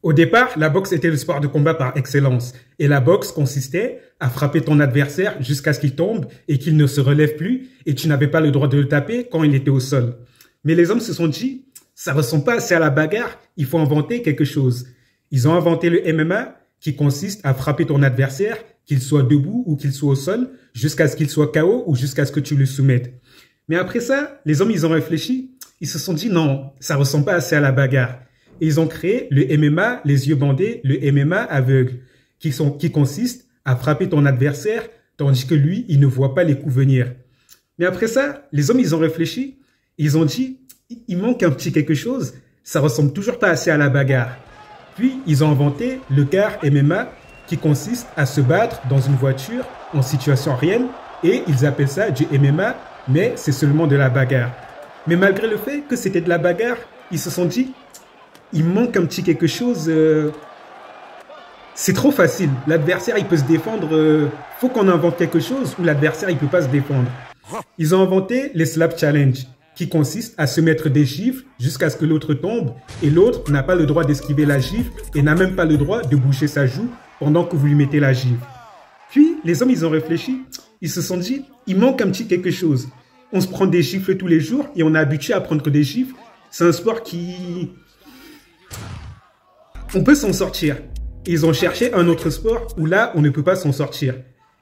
Au départ, la boxe était le sport de combat par excellence. Et la boxe consistait à frapper ton adversaire jusqu'à ce qu'il tombe et qu'il ne se relève plus et tu n'avais pas le droit de le taper quand il était au sol. Mais les hommes se sont dit, ça ressemble pas assez à la bagarre, il faut inventer quelque chose. Ils ont inventé le MMA qui consiste à frapper ton adversaire, qu'il soit debout ou qu'il soit au sol, jusqu'à ce qu'il soit KO ou jusqu'à ce que tu le soumettes. Mais après ça, les hommes, ils ont réfléchi, ils se sont dit, non, ça ressemble pas assez à la bagarre. Et ils ont créé le MMA, les yeux bandés, le MMA aveugle, qui consiste à frapper ton adversaire, tandis que lui, il ne voit pas les coups venir. Mais après ça, les hommes, ils ont réfléchi, ils ont dit, il manque un petit quelque chose, ça ressemble toujours pas assez à la bagarre. Puis, ils ont inventé le car MMA, qui consiste à se battre dans une voiture en situation réelle, et ils appellent ça du MMA, mais c'est seulement de la bagarre. Mais malgré le fait que c'était de la bagarre, ils se sont dit, il manque un petit quelque chose. C'est trop facile. L'adversaire, il peut se défendre. Faut qu'on invente quelque chose où l'adversaire, il peut pas se défendre. Ils ont inventé les slap challenge, qui consiste à se mettre des gifles jusqu'à ce que l'autre tombe et l'autre n'a pas le droit d'esquiver la gifle et n'a même pas le droit de bouger sa joue pendant que vous lui mettez la gifle. Puis, les hommes, ils ont réfléchi. Ils se sont dit, il manque un petit quelque chose. On se prend des gifles tous les jours et on est habitué à prendre des gifles. C'est un sport qui... On peut s'en sortir. Ils ont cherché un autre sport où là, on ne peut pas s'en sortir.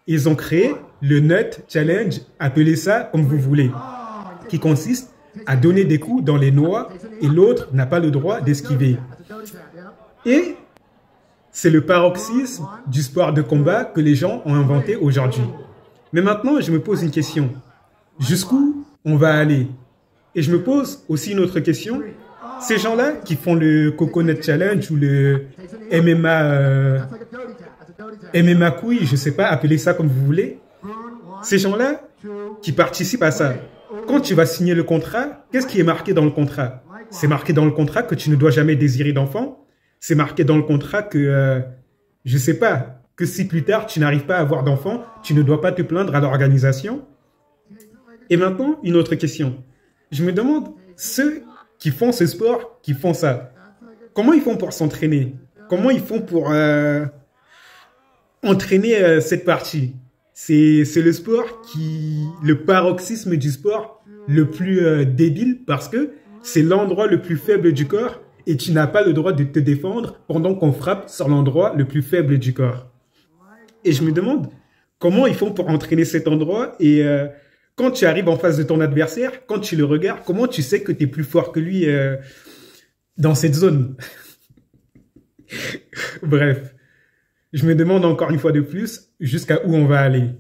Ils ont créé le Nut Challenge, appelez ça comme vous voulez, qui consiste à donner des coups dans les noix et l'autre n'a pas le droit d'esquiver. Et c'est le paroxysme du sport de combat que les gens ont inventé aujourd'hui. Mais maintenant, je me pose une question. Jusqu'où on va aller? Et je me pose aussi une autre question. Ces gens-là qui font le Coconut Challenge ou le MMA couille, je sais pas, appelez ça comme vous voulez. Ces gens-là qui participent à ça, quand tu vas signer le contrat, qu'est-ce qui est marqué dans le contrat? C'est marqué dans le contrat que tu ne dois jamais désirer d'enfant. C'est marqué dans le contrat que, je sais pas, que si plus tard tu n'arrives pas à avoir d'enfant, tu ne dois pas te plaindre à l'organisation. Et maintenant, une autre question. Je me demande, ceux qui font ce sport, qui font ça, comment ils font pour s'entraîner? Comment ils font pour entraîner cette partie? C'est le sport le paroxysme du sport le plus débile parce que c'est l'endroit le plus faible du corps et tu n'as pas le droit de te défendre pendant qu'on frappe sur l'endroit le plus faible du corps. Et je me demande comment ils font pour entraîner cet endroit et quand tu arrives en face de ton adversaire, quand tu le regardes, comment tu sais que tu es plus fort que lui dans cette zone? Bref, je me demande encore une fois de plus jusqu'à où on va aller.